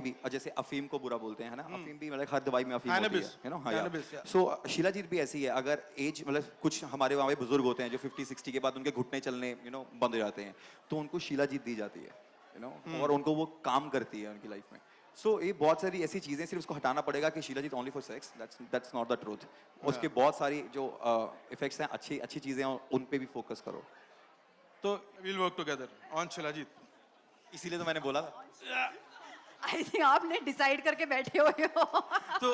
भी जैसे अफीम को बुरा बोलते हैं, है ना? अफीम भी मतलब हर दवाई में अफीम होती Cannabis. है ना? हाँ Cannabis, यार। yeah. सो शीलाजीत भी ऐसी है, अगर एज मतलब कुछ हमारे वहाँ पे बुजुर्ग होते हैं जो 50-60 के बाद उनके घुटने चलने बंद हो जाते हैं, तो उनको शीलाजीत दी जाती है, और उनको वो काम करती है उनकी लाइफ में। सो ये बहुत सारी ऐसी चीजें, सिर्फ उसको हटाना पड़ेगा कि shilajit only for sex, that's not the truth. उसके बहुत सारी जो इफेक्ट्स हैं, अच्छी अच्छी चीजें हैं, उन पे भी फोकस करो। तो we'll work together on shilajit. इसीलिए तो मैंने बोला था। आई थिंक आपने डिसाइड करके बैठे हुए हो। तो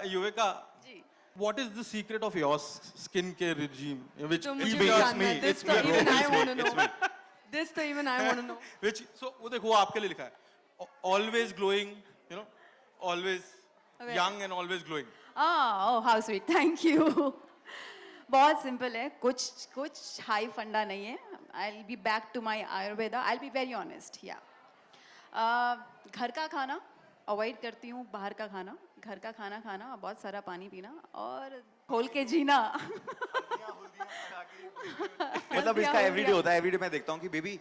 युविका, जी। what is the secret of your skincare regime? Which तो it's मुझे me, भी it's जानना me, है. This it's तो me, bro, even I it's me, want to it's know. me. This तो even I want to know. Which so वो देखो वो आपके लिए लिखा है. Always glowing, always Okay. young and always glowing. Oh how sweet, thank you. बहुत simple है, कुछ हाई फंडा नहीं है। I will be back to my Ayurveda, I will be very honest. या घर का खाना अवॉइड करती हूँ, बाहर का खाना, घर का खाना खाना, बहुत सारा पानी पीना और खोल के जीना। मतलब इसका एवरीडे होता है, एवरीडे मैं देखता हूँ कि बेबी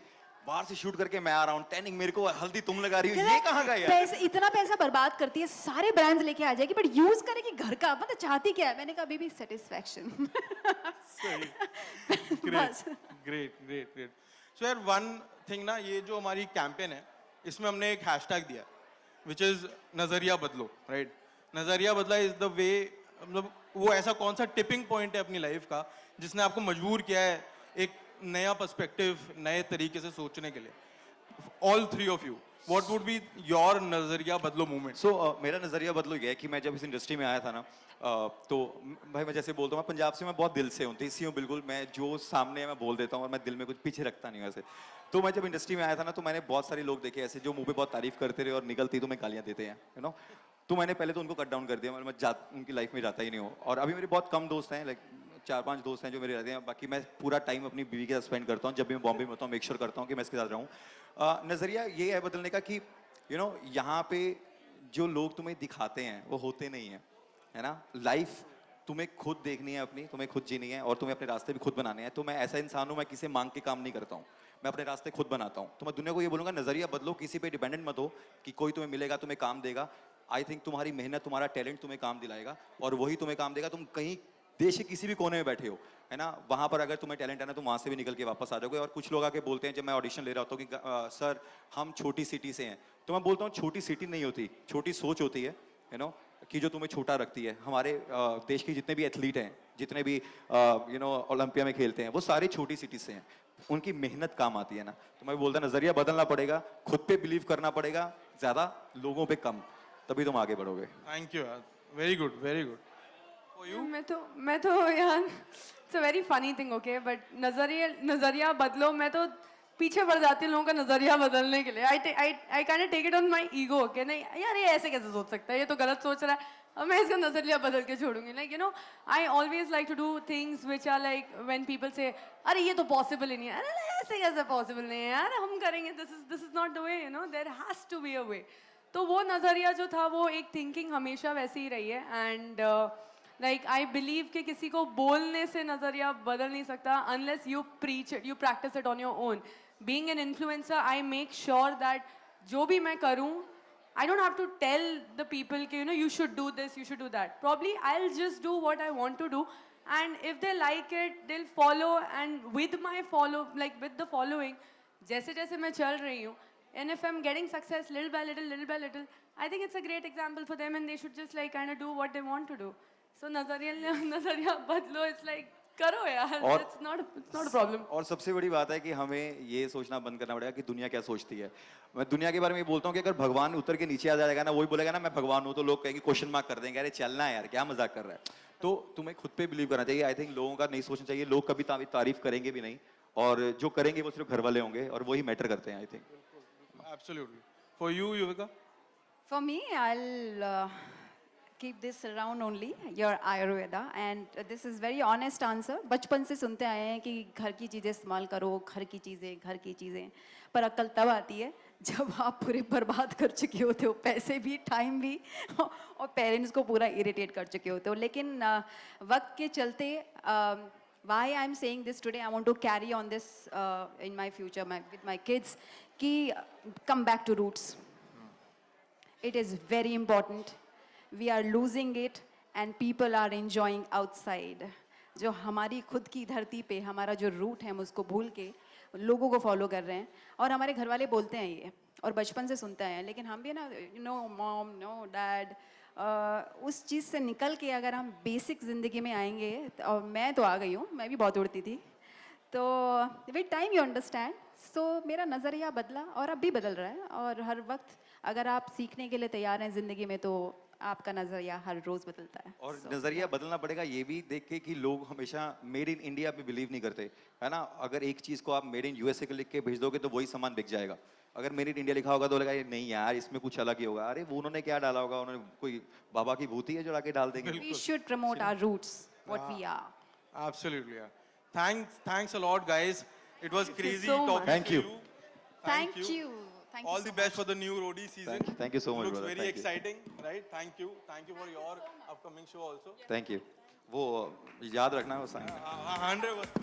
बाहर से शूट करके मैं आ रहा हूँ, टैनिंग मेरे को, हल्दी तुम लगा रही हो, ये कहाँ का यार? पैसे, इतना पैसा बर्बाद करती है, सारे ब्रांड्स लेके आ जाएगी, बट यूज करेगी घर का, मतलब चाहती क्या है? मैंने कहा baby satisfaction. Great, great, great. So यार one thing ना, ये जो हमारी कैंपेन है, इसमें हमने एक हैशटैग दिया, which is नजरिया बदलो, right? नजरिया बदला is the way, मतलब वो ऐसा कौन सा टिपिंग पॉइंट है अपनी लाइफ का जिसने आपको मजबूर किया है एक नया पर्सपेक्टिव, नए तरीके से सोचने के लिए. All three of you, what would be your नजरिया बदलो मूवमेंट? सो मेरा नजरिया बदल गया है कि मैं जब इस इंडस्ट्री में आया था ना, तो भाई मैं जैसे बोलता हूँ, मैं पंजाब से, मैं बहुत दिल से हूँ, देसी हूँ बिल्कुल, मैं जो सामने है मैं बोल देता हूँ और मैं दिल में कुछ पीछे रखता नहीं हूँ ऐसे। तो मैं जब इंडस्ट्री में आया था ना, तो मैंने बहुत सारे लोग देखे ऐसे जो मुंह पे बहुत तारीफ करते रहे और निकलती तो मैं गालियाँ देते हैं, तो मैंने पहले तो उनको कट डाउन कर दिया, मैं उनकी लाइफ में जाता ही नहीं हूँ। और अभी मेरे बहुत कम दोस्त हैं, लाइक 4-5 दोस्त हैं जो मेरे रहते हैं, बाकी मैं पूरा टाइम अपनी बीवी के साथ स्पेंड करता हूँ। जब भी मैं बॉम्बे में होता हूँ, मेक श्योर करता हूँ कि मैं इसके साथ रहूँ। नज़रिया ये है बदलने का कि यहाँ पे जो लोग तुम्हें दिखाते हैं वो होते नहीं हैं, है ना? लाइफ तुम्हें खुद देखनी है अपनी, तुम्हें खुद जीनी है और तुम्हें अपने रास्ते भी खुद बनाने हैं। तो मैं ऐसा इंसान हूँ, मैं किसी मांग के काम नहीं करता हूँ, मैं अपने रास्ते खुद बनाता हूँ। तो मैं दुनिया को ये बोलूँगा, नज़रिया बदलो, किसी पे डिपेंडेंट मत हो कि कोई तुम्हें मिलेगा, तुम्हें काम देगा। आई थिंक तुम्हारी मेहनत, तुम्हारा टैलेंट तुम्हें काम दिलाएगा और वही तुम्हें काम देगा। तुम कहीं देश के किसी भी कोने में बैठे हो, है ना, वहाँ पर अगर तुम्हें टैलेंट है ना, तुम वहाँ से भी निकल के वापस आ जाओगे। और कुछ लोग आके बोलते हैं, जब मैं ऑडिशन ले रहा होता हूँ कि सर हम छोटी सिटी से हैं, तो मैं बोलता हूँ छोटी सिटी नहीं होती, छोटी सोच होती है, कि जो तुम्हें छोटा रखती है। हमारे देश के जितने भी एथलीट हैं, जितने भी ओलंपिया में खेलते हैं, वो सारे छोटी सिटी से हैं, उनकी मेहनत काम आती है ना। तो मैं बोलता नजरिया बदलना पड़ेगा, खुद पे बिलीव करना पड़ेगा, ज्यादा लोगों पे कम, तभी तुम आगे बढ़ोगे। थैंक यू यार, very good, very good. For you? मैं तो यार, it's a very funny thing, okay, but नजरिया बदलो, मैं तो पीछे पड़ जाती हूँ लोगों का नजरिया बदलने के लिए. I kind of take it on my ego, okay, नहीं यार ये ऐसे कैसे सोच सकता है, ये तो गलत सोच रहा है, अब मैं इसका नजरिया बदल के छोड़ूंगी. Like I always like to do things which are like when people say अरे ये तो पॉसिबल ही नहीं है, अरे ऐसे कैसे पॉसिबल नहीं है यार, हम करेंगे, this is not the way, there has to be a way. तो वो नजरिया जो था, वो एक थिंकिंग हमेशा वैसी ही रही है. एंड लाइक आई बिलीव कि किसी को बोलने से नजरिया बदल नहीं सकता unless you preach it, you practice it on your own. Being an influencer, I make sure that जो भी मैं करूं, I don't have to tell the people कि you should do this, you should do that. Probably I'll just do what I want to do, and if they like it, they'll follow. And with my with the following, जैसे जैसे मैं चल रही हूँ, and if I'm getting success little by little, I think it's a great example for them, and they should just like kind of do what they want to do. So नजरिया बदलो, it's like करो यार, और it's not a problem. और सबसे बड़ी बात है कि हमें ये सोचना बंद करना पड़ेगा कि दुनिया क्या सोचती है। मैं दुनिया के बारे में ये बोलता हूँ कि अगर भगवान उतर के नीचे आ जाएगा ना, वही बोलेगा ना मैं भगवान हूँ, तो लोग कहेंगे, क्वेश्चन मार्क कर देंगे, अरे चलना है यार, क्या मजाक कर रहा है। तो तुम्हें खुद पे बिलीव करना चाहिए। आई थिंक लोगों का नहीं सोचना चाहिए, लोग कभी तारीफ करेंगे भी नहीं, और जो करेंगे वो सिर्फ घर वाले होंगे, और वही मैटर करते हैं I think. Absolutely. For you, Yuvika? For me, I'll keep this around only, your Ayurveda. And this is very honest answer. बचपन से सुनते आए हैं कि घर की चीज़ें इस्तेमाल करो, घर की चीज़ें, पर अक्ल तब आती है जब आप पूरे बर्बाद कर चुके होते हो, पैसे भी, टाइम भी, और पेरेंट्स को पूरा इरिटेट कर चुके होते हो. लेकिन वक्त के चलते, why I'm saying this today, I want to carry on this in my future with my kids, कि come back to roots. It is very important. We are losing it and people are enjoying outside. जो हमारी खुद की धरती पे हमारा जो root है हम उसको भूल के लोगों को फॉलो कर रहे हैं और हमारे घर वाले बोलते हैं ये और बचपन से सुनते हैं लेकिन हम भी ना नो मॉम नो डैड उस चीज़ से निकल के अगर हम बेसिक ज़िंदगी में आएंगे और मैं तो आ गई हूँ, मैं भी बहुत उड़ती थी, तो विद टाइम यू अंडरस्टैंड. सो मेरा नज़रिया बदला और अब भी बदल रहा है और हर वक्त अगर आप सीखने के लिए तैयार हैं ज़िंदगी में तो आपका नज़रिया हर रोज़ बदलता है. और नजरिया बदलना पड़ेगा ये भी देख के कि लोग हमेशा मेड इन इंडिया पे बिलीव नहीं करते, है ना. अगर एक चीज को आप मेड इन यूएसए के लिख के भेज दोगे तो वही सामान बिक जाएगा. अगर मेड इन इंडिया लिखा होगा तो लगा ये नहीं यार इसमें कुछ अलग ही होगा, अरे वो उन्होंने क्या डाला होगा, उन्होंने कोई बाबा की भूती है जो लाके डाल देंगे. We should promote our roots, what we are. Absolutely, yeah. Thanks a lot, guys. It was crazy so much. talking Thank to you. you. Thank you. Thank you All so the best much. for the new roadie season. Thank you so much, Looks brother. very Thank you. exciting, right? Thank you for your upcoming show also. Thank you. वो याद रखना वो sign. 100%.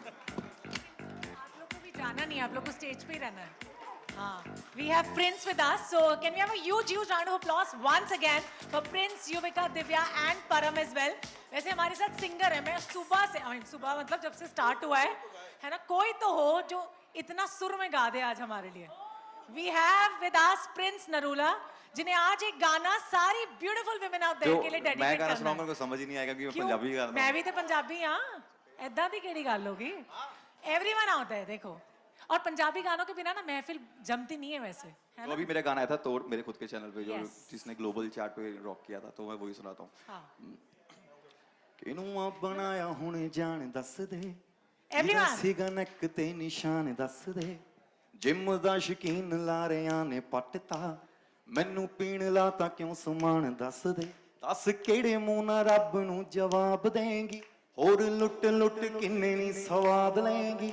आप लोग को भी जाना नहीं है, आप लोग को स्टेज पे ही रहना है. हाँ, we have Prince with us, so can we have a huge round of applause once again for Prince, Yuvika, Divya and Param as well. वैसे हमारे साथ सिंगर है, मैं सुबह से, सुबह मतलब जब से स्टार्ट हुआ है ना, कोई तो हो जो इतना सुर में गा दे आज हमारे लिए. We have with us Prince Narula, जिन्हें आज एक गाना सारी ब्यूटीफुल विमेन आउट देयर के लिए मैं डेडिकेट गाना करना सुनाऊंगा है. उनको समझ ही नहीं आएगा क्योंकि मैं क्यों? पंजाबी गा रहा मैं हूं. भी तो पंजाबी हाँ, ऐदा दी केड़ी गल होगी. एवरीवन आउट है देखो, और पंजाबी गानों के बिना ना महफिल जमती नहीं है वैसे, है तो ना. अभी मेरा गाना आया था तोड़ मेरे खुद के चैनल पे जो Yes. जिसने ग्लोबल चार्ट पे रॉक किया था, तो मैं वही सुनाता हूँ. हाँ. किनू बनाया हुणे जान दस दे, Everyone. सीगा नक ते निशान दस दे, जिम दा शकीन लारियां ने पटता, मैनू पीण लाता क्यों समान दस दे, दस केड़े मूंह नाल रब नू जवाब देंगी, होर लुट लुट किन्ने नी सवाद लेंगी.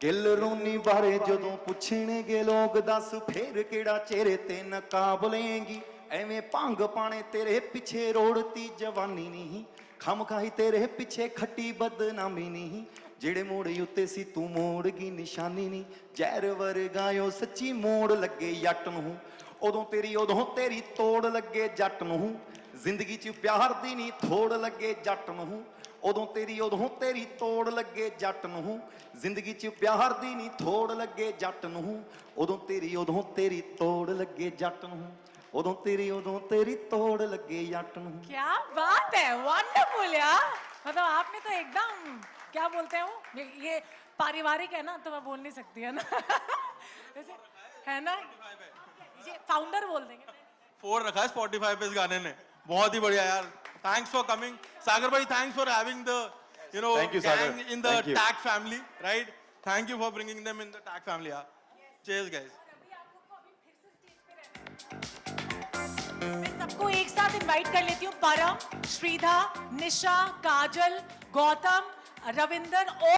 गिल रोनी बारे जदों पुछणगे लोग, दस फेर केड़ा चेहरे ते नकाब लेंगी. एवें भंग पाने तेरे पिछे रोड़ती जवानी नहीं, खम खाई तेरे पिछे खट्टी बदनामी नहीं, जेड़े मोड़ उत्ते सी तू मोड़ गी निशानी नहीं. जहर वरगायो सच्ची मोड़ लगे जट नूं, उदों तेरी तोड़ लगे जट नूं. जिंदगी च प्यार दी नहीं थोड़ लगे जट नूं, उदों तेरी तोड़ लगे जट नूं. जिंदगी च प्यार दी नहीं थोड़ लगे जट नूं, उदों तेरी तोड़ लगे जट नूं, उदों तेरी तोड़ लगे जट नूं. क्या बात है, वंडरफुल यार. मतलब आपने तो एकदम क्या बोलते हैं वो, ये पारिवारिक है ना, तो मैं बोल नहीं सकती है ना. वैसे है ना, ये फाउंडर बोल देंगे. 4 रखा है Spotify पे इस गाने ने. बहुत ही बढ़िया यार. Thanks for coming. Sagar bhai, thanks for having the Thank you, Sagar. gang in the Thank you. tag family, right? Thank you for bringing them in the tag family. Yeah. Cheers guys. मैं सबको एक साथ invite कर लेती हूँ. परम, श्रीधा, निशा, काजल, गौतम, रविंदर और